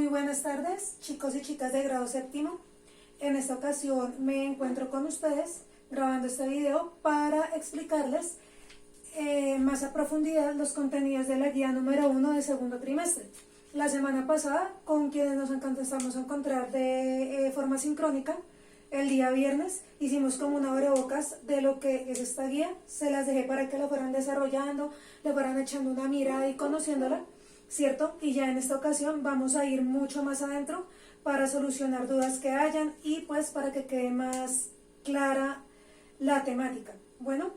Muy buenas tardes, chicos y chicas de grado séptimo. En esta ocasión me encuentro con ustedes grabando este video para explicarles más a profundidad los contenidos de la guía número 1 de segundo trimestre. La semana pasada, con quienes nos empezamos a encontrar de forma sincrónica, el día viernes hicimos como una abrebocas de lo que es esta guía. Se las dejé para que lo fueran desarrollando, le fueran echando una mirada y conociéndola, ¿cierto? Y ya en esta ocasión vamos a ir mucho más adentro para solucionar dudas que hayan y pues para que quede más clara la temática. Bueno,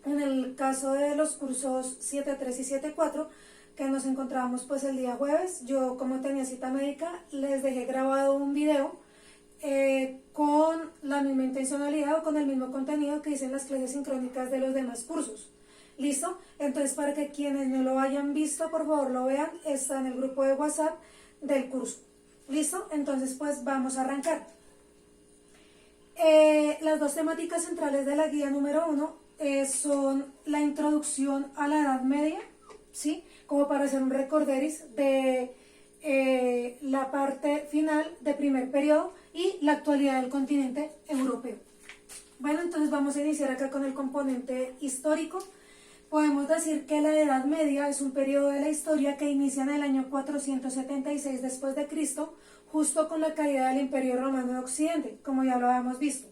en el caso de los cursos 7.3 y 7.4, que nos encontrábamos pues el día jueves, yo como tenía cita médica les dejé grabado un video con la misma intencionalidad o con el mismo contenido que hice en las clases sincrónicas de los demás cursos. ¿Listo? Entonces, para que quienes no lo hayan visto, por favor lo vean, está en el grupo de WhatsApp del curso. ¿Listo? Entonces, pues vamos a arrancar. Las dos temáticas centrales de la guía número 1 son la introducción a la Edad Media, ¿sí? Como para hacer un recorderis de la parte final de primer periodo y la actualidad del continente europeo. Bueno, entonces vamos a iniciar acá con el componente histórico. Podemos decir que la Edad Media es un periodo de la historia que inicia en el año 476 después de Cristo, justo con la caída del Imperio Romano de Occidente, como ya lo habíamos visto.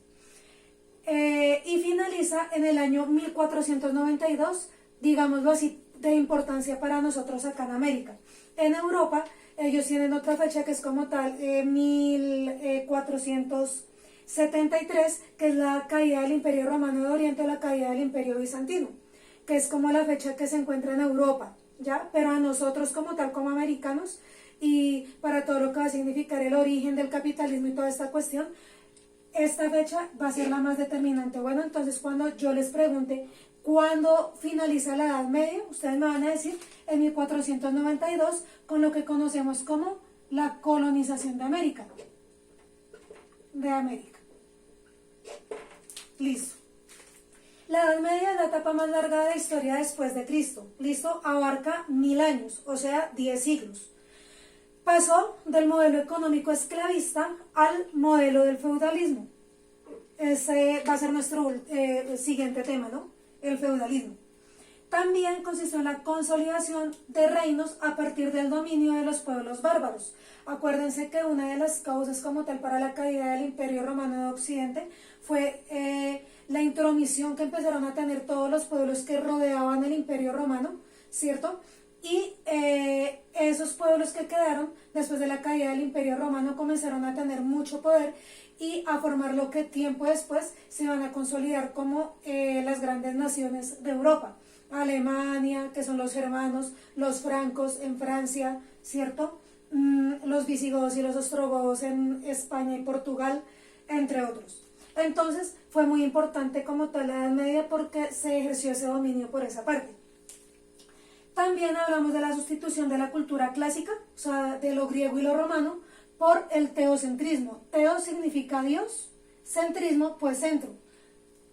Y finaliza en el año 1492, digámoslo así, de importancia para nosotros acá en América. En Europa, ellos tienen otra fecha que es como tal, 1473, que es la caída del Imperio Romano de Oriente o la caída del Imperio Bizantino, que es como la fecha que se encuentra en Europa, ¿ya? Pero a nosotros como tal, como americanos, y para todo lo que va a significar el origen del capitalismo y toda esta cuestión, esta fecha va a ser la más determinante. Bueno, entonces cuando yo les pregunte cuándo finaliza la Edad Media, ustedes me van a decir en 1492, con lo que conocemos como la colonización de América. Listo. La Edad Media es la etapa más larga de la historia después de Cristo. Listo, abarca 1000 años, o sea, 10 siglos. Pasó del modelo económico esclavista al modelo del feudalismo. Ese va a ser nuestro siguiente tema, ¿no? El feudalismo. También consistió en la consolidación de reinos a partir del dominio de los pueblos bárbaros. Acuérdense que una de las causas como tal para la caída del Imperio Romano de Occidente fue la intromisión que empezaron a tener todos los pueblos que rodeaban el Imperio Romano, ¿cierto? Y esos pueblos que quedaron después de la caída del Imperio Romano comenzaron a tener mucho poder y a formar lo que tiempo después se van a consolidar como las grandes naciones de Europa. Alemania, que son los germanos, los francos en Francia, ¿cierto? Los visigodos y los ostrogodos en España y Portugal, entre otros. Entonces fue muy importante como tal la Edad Media porque se ejerció ese dominio por esa parte. También hablamos de la sustitución de la cultura clásica, o sea, de lo griego y lo romano, por el teocentrismo. Teo significa Dios, centrismo, pues centro.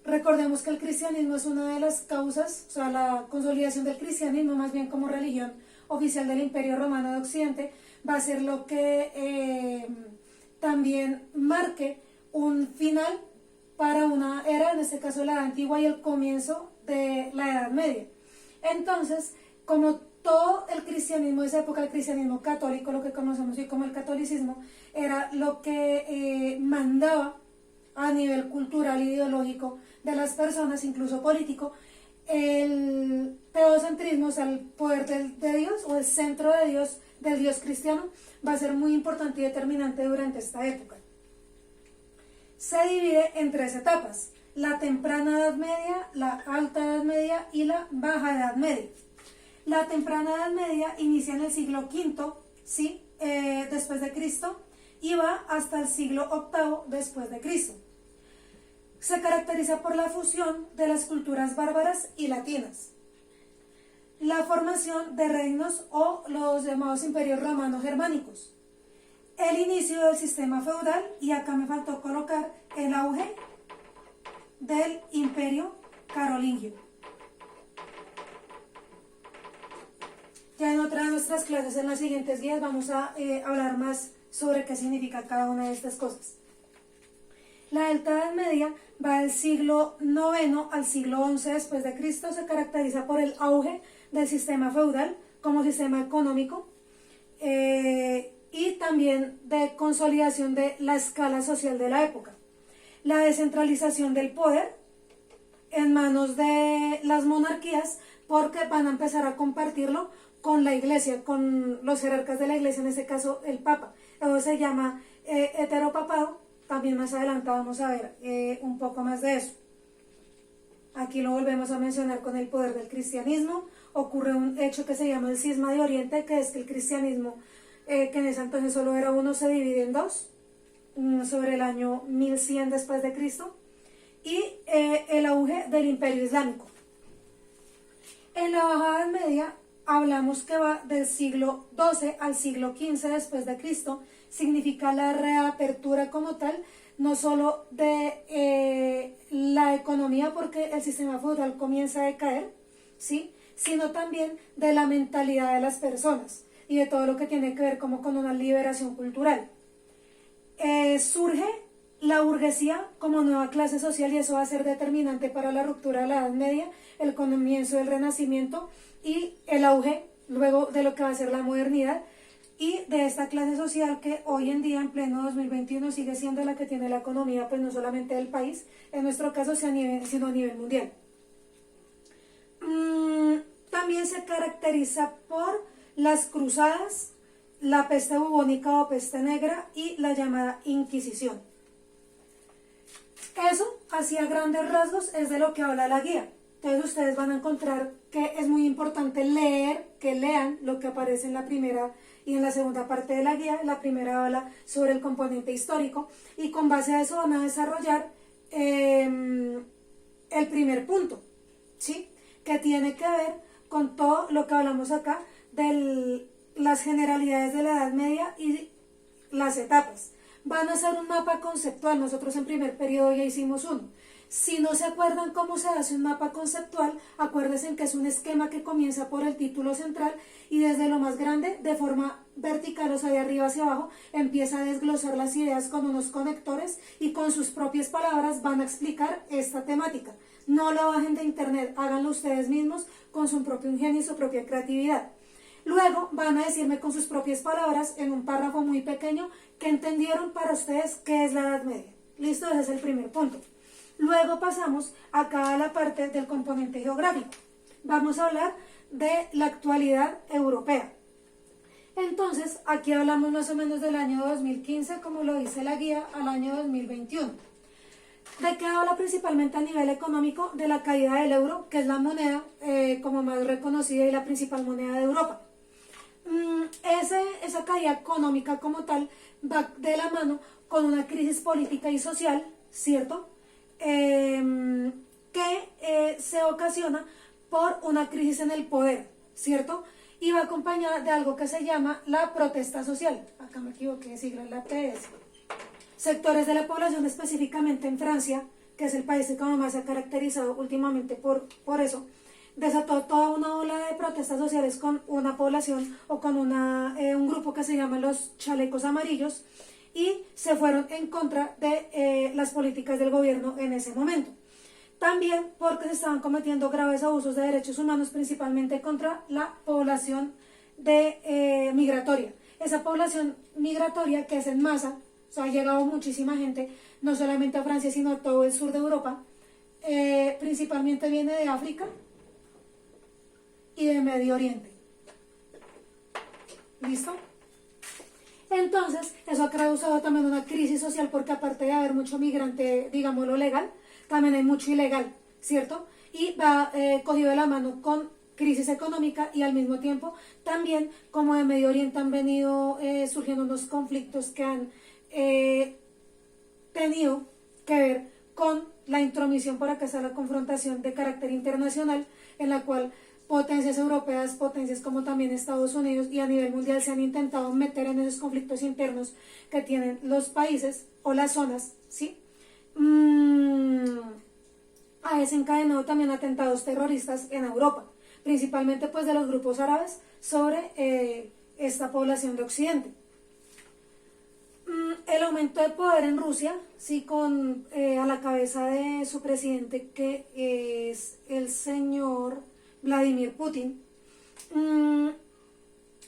Recordemos que el cristianismo es una de las causas, o sea, la consolidación del cristianismo, más bien como religión oficial del Imperio Romano de Occidente, va a ser lo que también marque un final para una era, en este caso la Edad Antigua, y el comienzo de la Edad Media. Entonces, como todo el cristianismo de esa época, el cristianismo católico, lo que conocemos hoy como el catolicismo, era lo que mandaba a nivel cultural e ideológico de las personas, incluso político, el teocentrismo, o sea, el poder de Dios o el centro de Dios, del Dios cristiano, va a ser muy importante y determinante durante esta época. Se divide en 3 etapas: la temprana Edad Media, la alta Edad Media y la baja Edad Media. La temprana Edad Media inicia en el siglo V, ¿sí? Después de Cristo, y va hasta el siglo VIII después de Cristo. Se caracteriza por la fusión de las culturas bárbaras y latinas, la formación de reinos o los llamados imperios romanos germánicos, el inicio del sistema feudal, y acá me faltó colocar el auge del imperio carolingio. Ya en otra de nuestras clases, en las siguientes guías, vamos a hablar más sobre qué significa cada una de estas cosas. La Alta Edad Media va del siglo IX al siglo XI después de Cristo. Se caracteriza por el auge del sistema feudal como sistema económico y también de consolidación de la escala social de la época. La descentralización del poder en manos de las monarquías, porque van a empezar a compartirlo con la iglesia, con los jerarcas de la iglesia, en este caso el papa. Eso se llama heteropapado. También más adelante vamos a ver un poco más de eso. Aquí lo volvemos a mencionar con el poder del cristianismo. Ocurre un hecho que se llama el cisma de Oriente, que es que el cristianismo, que en ese entonces solo era uno, se divide en dos, sobre el año 1100 después de Cristo, y el auge del Imperio Islámico. En la Baja Edad Media hablamos que va del siglo XII al siglo XV después de Cristo. Significa la reapertura como tal, no solo de la economía, porque el sistema feudal comienza a decaer, ¿sí?, sino también de la mentalidad de las personas y de todo lo que tiene que ver como con una liberación cultural. Surge la burguesía como nueva clase social, y eso va a ser determinante para la ruptura de la Edad Media, el comienzo del Renacimiento y el auge luego de lo que va a ser la modernidad, y de esta clase social que hoy en día, en pleno 2021, sigue siendo la que tiene la economía, pues no solamente del país, en nuestro caso, sino a nivel mundial. También se caracteriza por las cruzadas, la peste bubónica o peste negra y la llamada Inquisición. Eso, así a grandes rasgos, es de lo que habla la guía. Entonces ustedes van a encontrar que es muy importante que lean lo que aparece en la primera y en la segunda parte de la guía. La primera habla sobre el componente histórico, y con base a eso van a desarrollar el primer punto, ¿sí?, que tiene que ver con todo lo que hablamos acá de las generalidades de la Edad Media y las etapas. Van a hacer un mapa conceptual. Nosotros en primer periodo ya hicimos uno. Si no se acuerdan cómo se hace un mapa conceptual, acuérdense que es un esquema que comienza por el título central y desde lo más grande, de forma vertical, o sea, de arriba hacia abajo, empieza a desglosar las ideas con unos conectores y con sus propias palabras van a explicar esta temática. No lo bajen de internet, háganlo ustedes mismos con su propio ingenio y su propia creatividad. Luego van a decirme con sus propias palabras, en un párrafo muy pequeño, que entendieron para ustedes qué es la Edad Media. ¿Listo? Ese es el primer punto. Luego pasamos acá a la parte del componente geográfico. Vamos a hablar de la actualidad europea. Entonces, aquí hablamos más o menos del año 2015, como lo dice la guía, al año 2021. ¿De qué habla principalmente a nivel económico? De la caída del euro, que es la moneda como más reconocida y la principal moneda de Europa. Esa caída económica como tal va de la mano con una crisis política y social, ¿cierto?, que se ocasiona por una crisis en el poder, ¿cierto?, y va acompañada de algo que se llama la protesta social. Acá me equivoqué de sigla, la PS. Sectores de la población, específicamente en Francia, que es el país que como más se ha caracterizado últimamente por eso, desató toda una ola de protestas sociales con una población o con un grupo que se llama los chalecos amarillos, y se fueron en contra de las políticas del gobierno en ese momento. También porque se estaban cometiendo graves abusos de derechos humanos, principalmente contra la población migratoria. Esa población migratoria, que es en masa, o sea, ha llegado muchísima gente, no solamente a Francia, sino a todo el sur de Europa, principalmente viene de África y de Medio Oriente. ¿Listo? Entonces, eso ha causado también una crisis social, porque aparte de haber mucho migrante, digámoslo, legal, también hay mucho ilegal, ¿cierto? Y va cogido de la mano con crisis económica, y al mismo tiempo también, como de Medio Oriente, han venido surgiendo unos conflictos que han tenido que ver con la intromisión, por acá está la confrontación de carácter internacional, en la cual potencias europeas, potencias como también Estados Unidos y a nivel mundial se han intentado meter en esos conflictos internos que tienen los países o las zonas, ¿sí? Ha desencadenado también atentados terroristas en Europa, principalmente pues de los grupos árabes, sobre esta población de Occidente. El aumento de poder en Rusia, sí, con a la cabeza de su presidente, que es el señor Vladimir Putin,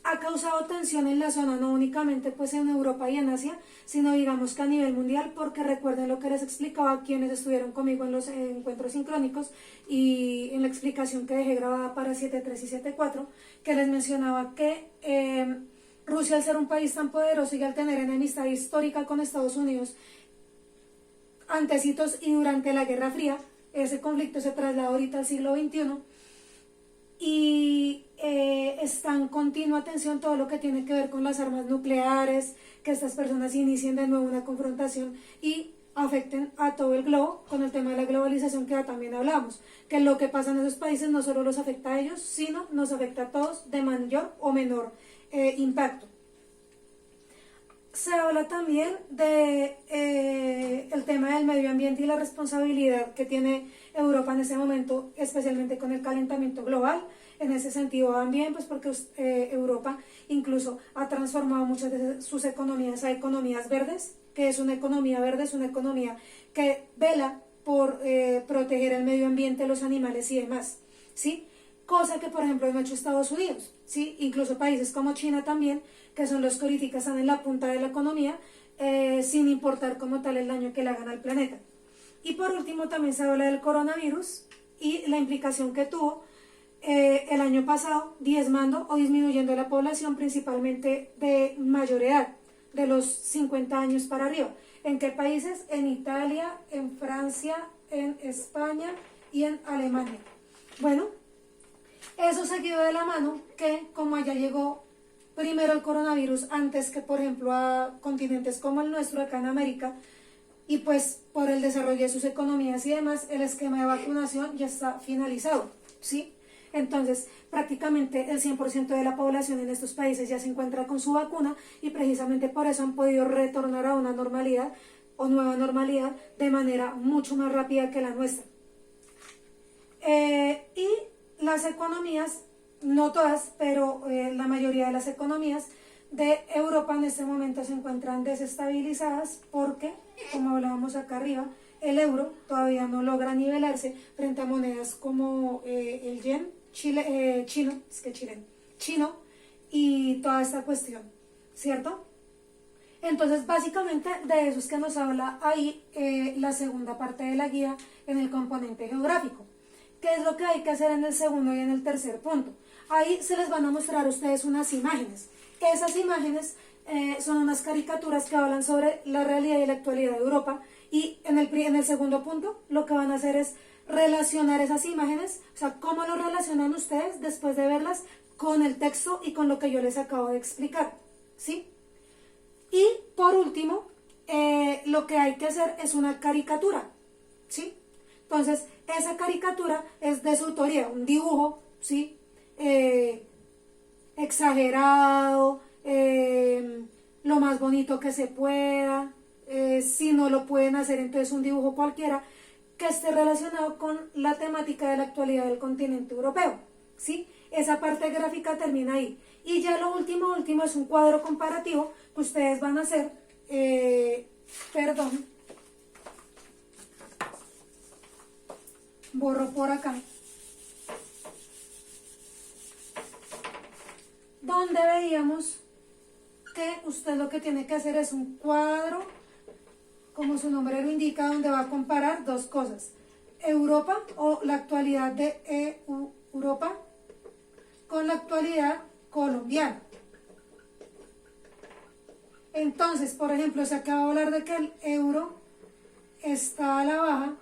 ha causado tensión en la zona, no únicamente pues en Europa y en Asia, sino digamos que a nivel mundial, porque recuerden lo que les explicaba quienes estuvieron conmigo en los encuentros sincrónicos y en la explicación que dejé grabada para 7.3 y 7.4, que les mencionaba que Rusia, al ser un país tan poderoso y al tener enemistad histórica con Estados Unidos, antecitos y durante la Guerra Fría, ese conflicto se traslada ahorita al siglo XXI, y está en continua tensión todo lo que tiene que ver con las armas nucleares, que estas personas inicien de nuevo una confrontación y afecten a todo el globo con el tema de la globalización, que ya también hablamos, que lo que pasa en esos países no solo los afecta a ellos, sino nos afecta a todos de mayor o menor impacto. Se habla también de el tema del medio ambiente y la responsabilidad que tiene Europa en ese momento, especialmente con el calentamiento global. En ese sentido van bien, pues porque Europa incluso ha transformado muchas de sus economías a economías verdes, que es una economía verde, es una economía que vela por proteger el medio ambiente, los animales y demás, ¿sí? Cosa que, por ejemplo, no ha hecho Estados Unidos, ¿sí? Incluso países como China también, que son los que ahorita están en la punta de la economía, sin importar como tal el daño que le hagan al planeta. Y por último también se habla del coronavirus y la implicación que tuvo el año pasado, diezmando o disminuyendo la población principalmente de mayor edad, de los 50 años para arriba. ¿En qué países? En Italia, en Francia, en España y en Alemania. Bueno, eso seguido de la mano que, como allá llegó primero el coronavirus antes que, por ejemplo, a continentes como el nuestro, acá en América, y pues por el desarrollo de sus economías y demás, el esquema de vacunación ya está finalizado, ¿sí? Entonces, prácticamente el 100% de la población en estos países ya se encuentra con su vacuna y precisamente por eso han podido retornar a una normalidad o nueva normalidad de manera mucho más rápida que la nuestra. Y las economías, no todas, pero la mayoría de las economías de Europa en este momento se encuentran desestabilizadas porque, como hablábamos acá arriba, el euro todavía no logra nivelarse frente a monedas como el yen chino y toda esta cuestión, ¿cierto? Entonces, básicamente de eso es que nos habla ahí la segunda parte de la guía en el componente geográfico. ¿Qué es lo que hay que hacer en el segundo y en el tercer punto? Ahí se les van a mostrar a ustedes unas imágenes. Esas imágenes son unas caricaturas que hablan sobre la realidad y la actualidad de Europa, y en el segundo punto lo que van a hacer es relacionar esas imágenes, o sea, cómo lo relacionan ustedes después de verlas con el texto y con lo que yo les acabo de explicar, ¿sí? Y por último, lo que hay que hacer es una caricatura, ¿sí? Entonces, esa caricatura es de su autoría, un dibujo, ¿sí? Exagerado, lo más bonito que se pueda. Si no lo pueden hacer, entonces un dibujo cualquiera que esté relacionado con la temática de la actualidad del continente europeo, ¿sí? Esa parte gráfica termina ahí. Y ya lo último es un cuadro comparativo que ustedes van a hacer, borro por acá, donde veíamos que usted lo que tiene que hacer es un cuadro, como su nombre lo indica, donde va a comparar dos cosas: Europa o la actualidad de Europa con la actualidad colombiana. Entonces, por ejemplo, se acaba de hablar de que el euro está a la baja.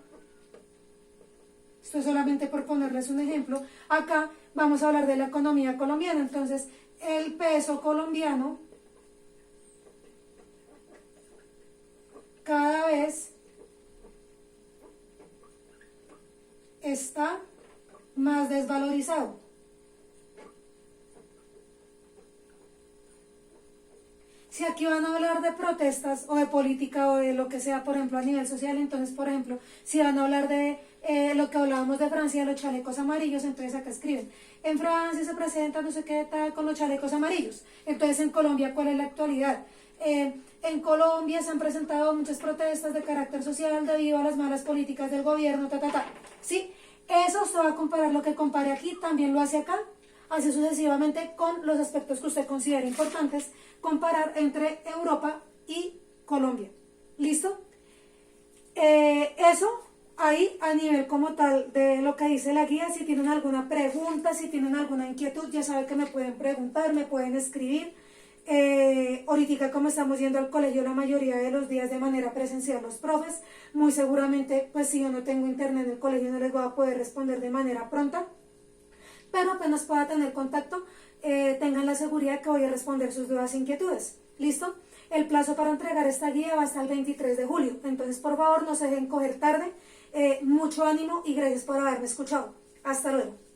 Esto es solamente por ponerles un ejemplo. Acá vamos a hablar de la economía colombiana. Entonces, el peso colombiano cada vez está más desvalorizado. Si aquí van a hablar de protestas o de política o de lo que sea, por ejemplo, a nivel social, entonces, por ejemplo, si van a hablar de lo que hablábamos de Francia, los chalecos amarillos, entonces acá escriben, en Francia se presenta no sé qué tal con los chalecos amarillos. Entonces en Colombia, ¿cuál es la actualidad? En Colombia se han presentado muchas protestas de carácter social debido a las malas políticas del gobierno, ¿sí? Eso usted va a comparar lo que compare aquí, también lo hace acá, así sucesivamente con los aspectos que usted considera importantes, comparar entre Europa y Colombia. ¿Listo? Eso ahí a nivel como tal de lo que dice la guía. Si tienen alguna pregunta, si tienen alguna inquietud, ya saben que me pueden preguntar, me pueden escribir. Ahorita como estamos yendo al colegio la mayoría de los días de manera presencial los profes, muy seguramente pues si yo no tengo internet en el colegio no les voy a poder responder de manera pronta, pero apenas pueda tener contacto, tengan la seguridad que voy a responder sus dudas e inquietudes. ¿Listo? El plazo para entregar esta guía va hasta el 23 de julio, entonces por favor no se dejen coger tarde, mucho ánimo y gracias por haberme escuchado. Hasta luego.